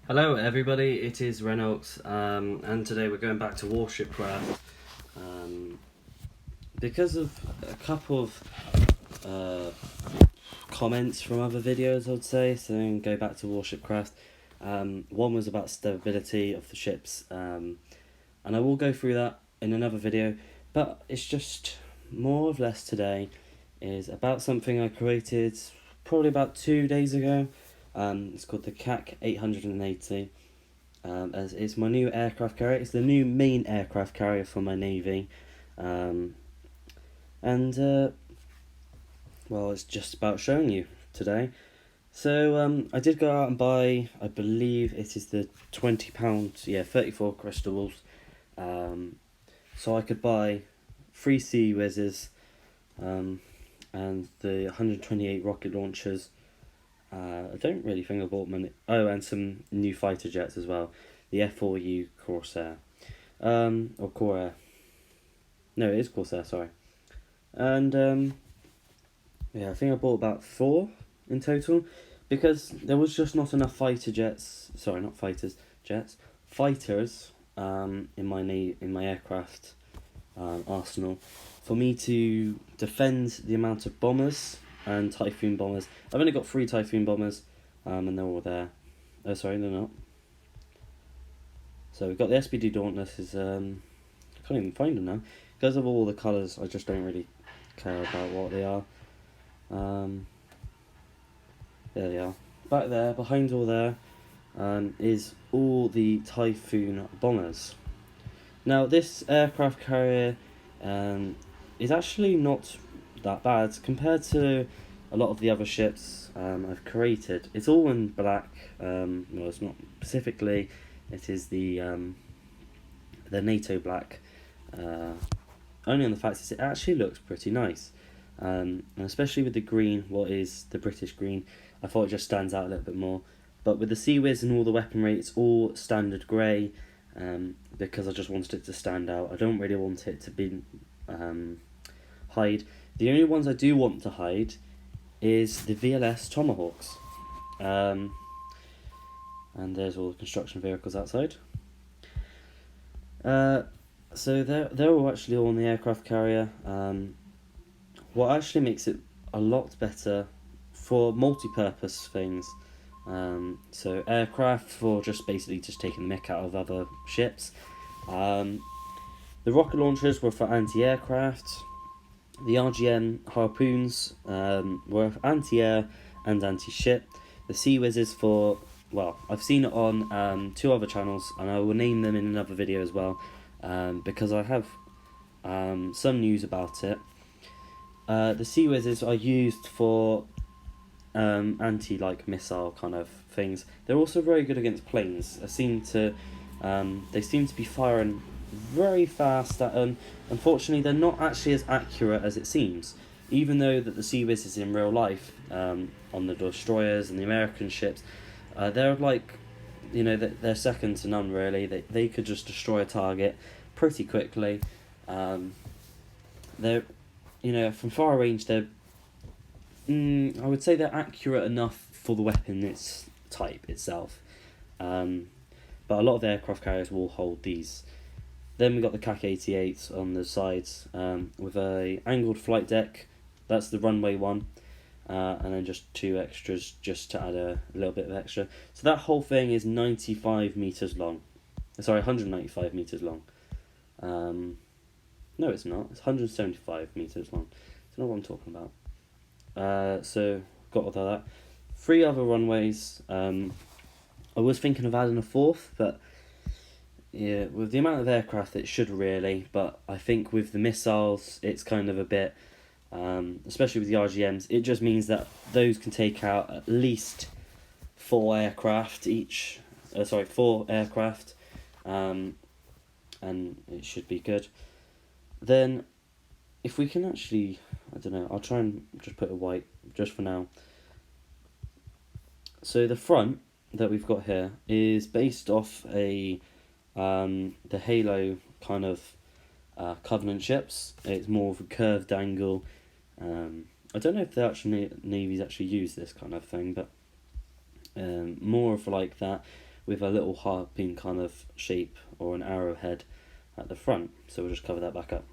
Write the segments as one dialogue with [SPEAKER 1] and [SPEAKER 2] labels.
[SPEAKER 1] Hello everybody, it is Reynolds, and today we're going back to Warship Craft. Because of a couple of comments from other videos, I'd say, saying go back to Warship Craft. One was about stability of the ships, and I will go through that in another video, but it's just more or less today is about something I created probably about 2 days ago. It's called the KAK-888. As it's my new aircraft carrier. It's the new main aircraft carrier for my navy, well, it's just about showing you today. So I did go out and buy, I believe it is the £20, 34 crystals. So I could buy 3 Sea Whizzes, and the 128 rocket launchers. I don't really think I bought many. Oh, and some new fighter jets as well. The F4U Corsair. Or Corsair. No, it is Corsair, sorry. And, I think I bought about 4 in total. Because there was just not enough fighter jets. Sorry, not fighters. Jets. Fighters in my aircraft arsenal for me to defend the amount of bombers and Typhoon bombers. I've only got 3 Typhoon bombers, and they're all there. Oh, sorry, they're not. So we've got the SPD Dauntlesses. I can't even find them now. Because of all the colours, I just don't really care about what they are. There they are. Back there, behind all there, is all the Typhoon bombers. Now, this aircraft carrier is actually not that bad compared to a lot of the other ships I've created. It's all in black. Well, it's not specifically. It is the NATO black. Only on the fact is it actually looks pretty nice, and especially with the green, what is the British green, I thought it just stands out a little bit more. But with the Sea Whiz and all the weaponry, it's all standard grey, because I just wanted it to stand out. I don't really want it to be hide. The only ones I do want to hide is the VLS Tomahawks. And there's all the construction vehicles outside. So they're all actually all on the aircraft carrier. What actually makes it a lot better for multi-purpose things. So aircraft for just basically just taking the mick out of other ships. The rocket launchers were for anti-aircraft. The RGM harpoons were anti-air and anti-ship. The Sea Whizzes for, well, I've seen it on 2 other channels, and I will name them in another video as well, because I have some news about it. The Sea Whizzes are used for anti-missile kind of things. They're also very good against planes. They seem to be firing very fast at them. Unfortunately, they're not actually as accurate as it seems, even though that the Sea Whizzes in real life, on the destroyers and the American ships, they're they're second to none really. They could just destroy a target pretty quickly. They're, from far range, they're I would say they're accurate enough for the weapon type itself. But a lot of the aircraft carriers will hold these. Then we've got the KAK-888 on the sides, with a angled flight deck. That's the runway one, and then just 2 extras just to add a little bit of extra. So that whole thing is 95 meters long. Sorry, 195 meters long. No, it's not. It's 175 meters long. I don't know what I'm talking about. So got all that. 3 other runways. I was thinking of adding a 4th, but yeah, with the amount of aircraft it should really, but I think with the missiles it's kind of a bit, especially with the RGMs, it just means that those can take out at least 4 aircraft each. 4 aircraft, and it should be good. Then if we can actually, I don't know, I'll try and just put a white just for now. So the front that we've got here is based off the Halo kind of Covenant ships. It's more of a curved angle. I don't know if the actual navies actually use this kind of thing, but more of like that. with a little harping kind of shape or an arrowhead at the front. So we'll just cover that back up.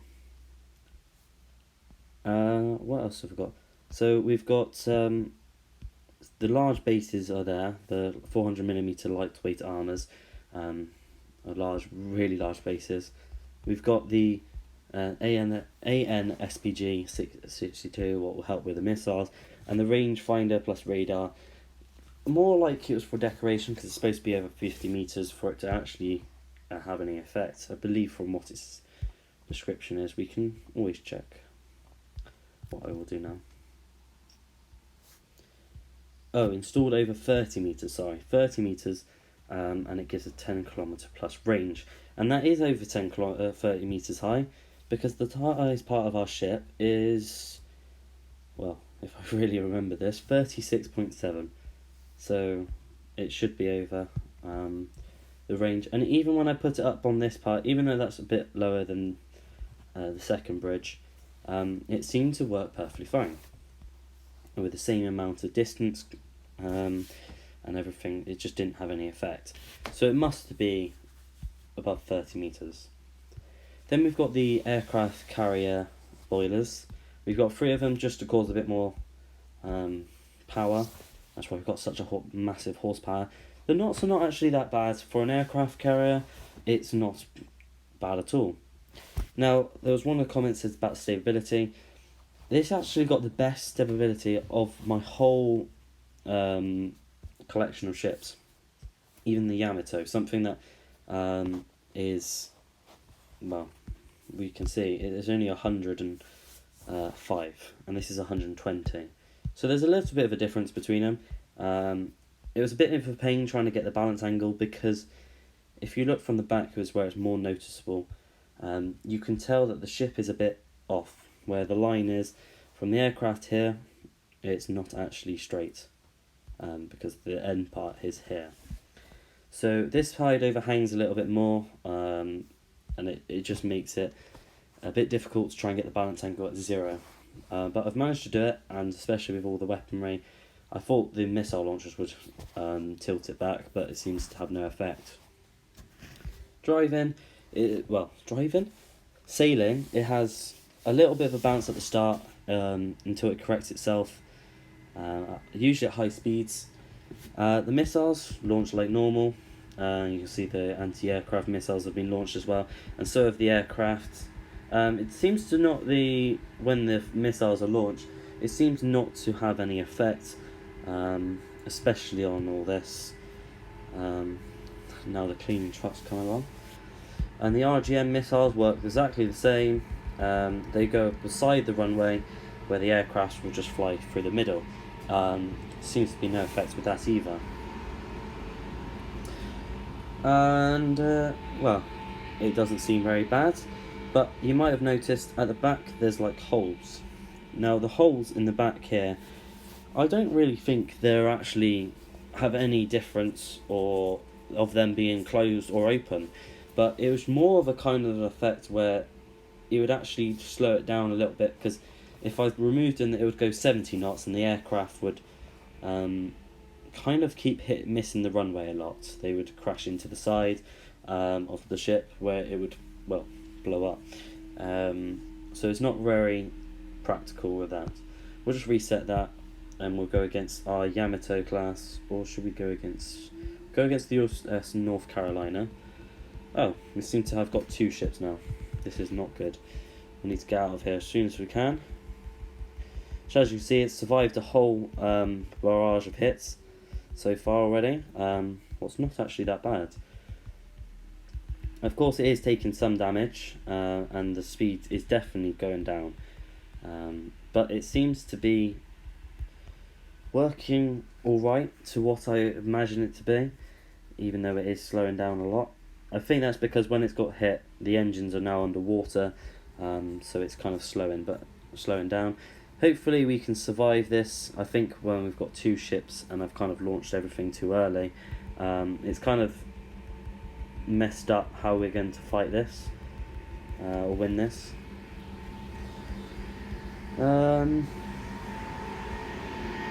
[SPEAKER 1] What else have we got? So we've got the large bases are there, the 400mm lightweight armours, are really large bases. We've got the AN SPG 662, what will help with the missiles, and the rangefinder plus radar. More like it was for decoration because it's supposed to be over 50 meters for it to actually have any effect. I believe from what its description is. We can always check. What I will do now. Oh, installed over 30 meters. Sorry, 30 meters, and it gives a 10 kilometer plus range, and that is over 30 meters high, because the highest part of our ship is, well, if I really remember this, 36.7. So it should be over the range. And even when I put it up on this part, even though that's a bit lower than the second bridge, it seemed to work perfectly fine. And with the same amount of distance and everything, it just didn't have any effect. So it must be above 30 meters. Then we've got the aircraft carrier boilers. We've got 3 of them just to cause a bit more power. That's why we've got such a massive horsepower. The knots are not actually that bad. For an aircraft carrier, it's not bad at all. Now, there was one of the comments that said about stability. This actually got the best stability of my whole collection of ships. Even the Yamato, something that is, well, we can see it is only 105, and this is 120. So there's a little bit of a difference between them. It was a bit of a pain trying to get the balance angle, because if you look from the back, is where it's more noticeable. You can tell that the ship is a bit off, where the line is from the aircraft here. It's not actually straight, because the end part is here. So this side overhangs a little bit more, and it just makes it a bit difficult to try and get the balance angle at 0. But I've managed to do it, and especially with all the weaponry. I thought the missile launchers would tilt it back, but it seems to have no effect. Sailing, it has a little bit of a bounce at the start until it corrects itself, usually at high speeds. The missiles launch like normal. You can see the anti-aircraft missiles have been launched as well, and so have the aircraft. It seems to not when the missiles are launched, it seems not to have any effect, especially on all this. Now the cleaning trucks come along, and the RGM missiles work exactly the same. They go beside the runway, where the aircraft will just fly through the middle. Seems to be no effect with that either. And well, it doesn't seem very bad. But you might have noticed at the back there's like holes. Now the holes in the back here, I don't really think they're actually have any difference or of them being closed or open, but it was more of a kind of effect where it would actually slow it down a little bit, because if I removed them, it would go 70 knots and the aircraft would kind of keep missing the runway a lot. They would crash into the side of the ship, where it would, well, blow up. So it's not very practical with that. We'll just reset that, and we'll go against our Yamato class, or should we go against the USS North Carolina? Oh, we seem to have got 2 ships now. This is not good. We need to get out of here as soon as we can. So as you can see, it's survived a whole barrage of hits so far already. Well, it's not actually that bad. Of course, it is taking some damage, and the speed is definitely going down. But it seems to be working alright to what I imagine it to be, even though it is slowing down a lot. I think that's because when it's got hit, the engines are now underwater, so it's kind of slowing down. Hopefully we can survive this. I think when we've got 2 ships and I've kind of launched everything too early, it's kind of messed up how we're going to fight this or win this.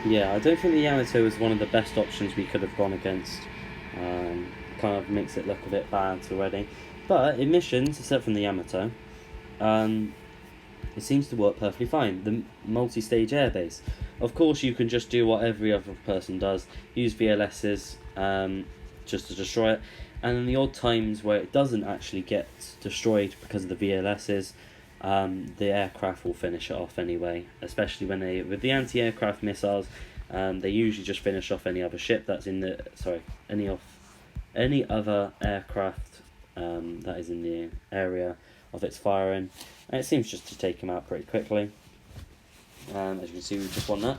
[SPEAKER 1] Yeah, I don't think the Yamato was one of the best options we could have gone against. Kind of makes it look a bit bad already. But in missions, except from the Yamato, it seems to work perfectly fine. The multi-stage airbase. Of course, you can just do what every other person does. Use VLSs just to destroy it. And in the odd times where it doesn't actually get destroyed because of the VLSs, the aircraft will finish it off anyway. Especially when with the anti-aircraft missiles, they usually just finish off any other ship that's in the any other aircraft that is in the area of its firing, and it seems just to take them out pretty quickly. As you can see, we just won that,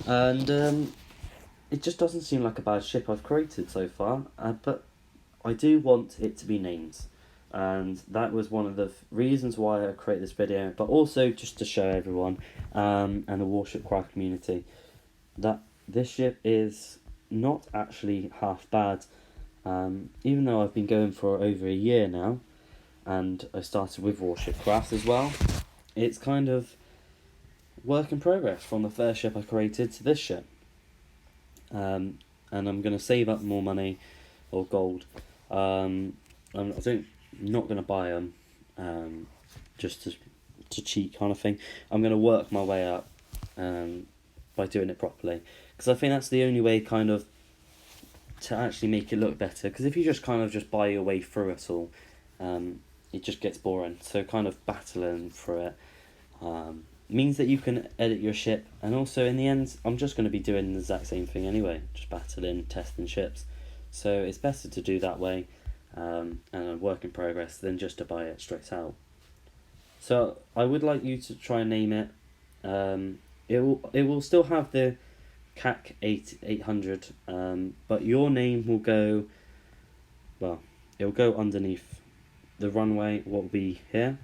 [SPEAKER 1] and it just doesn't seem like a bad ship I've created so far, but I do want it to be named, and that was one of the reasons why I created this video, but also just to show everyone and the Warship Craft community that this ship is not actually half bad. Even though I've been going for over a year now, and I started with Warship Craft as well, it's kind of work in progress from the first ship I created to this ship. And I'm going to save up more money or gold. I'm not going to buy them just to cheat kind of thing. I'm going to work my way up by doing it properly, because I think that's the only way kind of to actually make it look better. Because if you just kind of just buy your way through it all, it just gets boring. So kind of battling through it means that you can edit your ship, and also in the end I'm just going to be doing the exact same thing anyway, just battling, testing ships. So it's better to do that way, and a work in progress, than just to buy it straight out. So I would like you to try and name it. It will still have the KAK-888, but your name will go, well, it'll go underneath the runway, what will be here.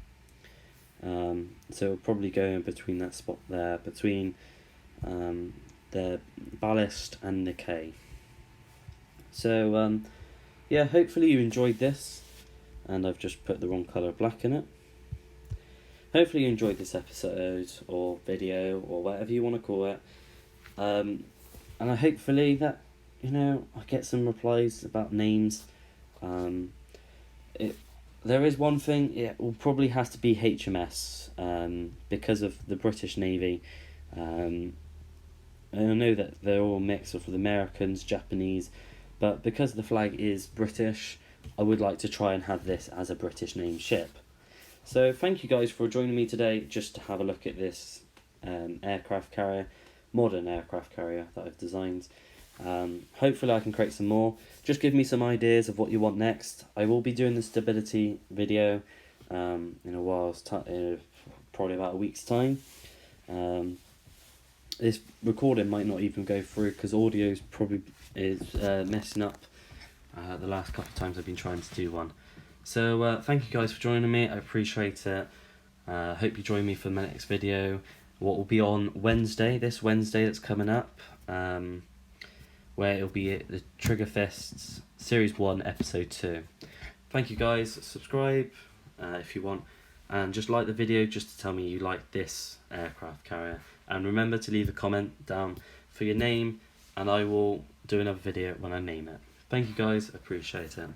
[SPEAKER 1] So it'll probably go in between that spot there, between the ballast and the K. So yeah, hopefully you enjoyed this, and I've just put the wrong colour black in it. Hopefully you enjoyed this episode or video or whatever you want to call it. And I hopefully that, I get some replies about names. There is one thing, it will probably have to be HMS, because of the British Navy. And I know that they're all a mix of the Americans, Japanese, but because the flag is British, I would like to try and have this as a British named ship. So thank you guys for joining me today just to have a look at this aircraft carrier, modern aircraft carrier that I've designed. Hopefully I can create some more. Just give me some ideas of what you want next. I will be doing the stability video in a while's time, probably about a week's time. This recording might not even go through because audio is messing up the last couple of times I've been trying to do one. So thank you guys for joining me, I appreciate it. Hope you join me for my next video, what will be on Wednesday, this Wednesday that's coming up, where it'll be the Trigger Fists Series 1 Episode 2. Thank you guys, subscribe if you want, and just like the video just to tell me you like this aircraft carrier. And remember to leave a comment down for your name, and I will do another video when I name it. Thank you guys, appreciate it.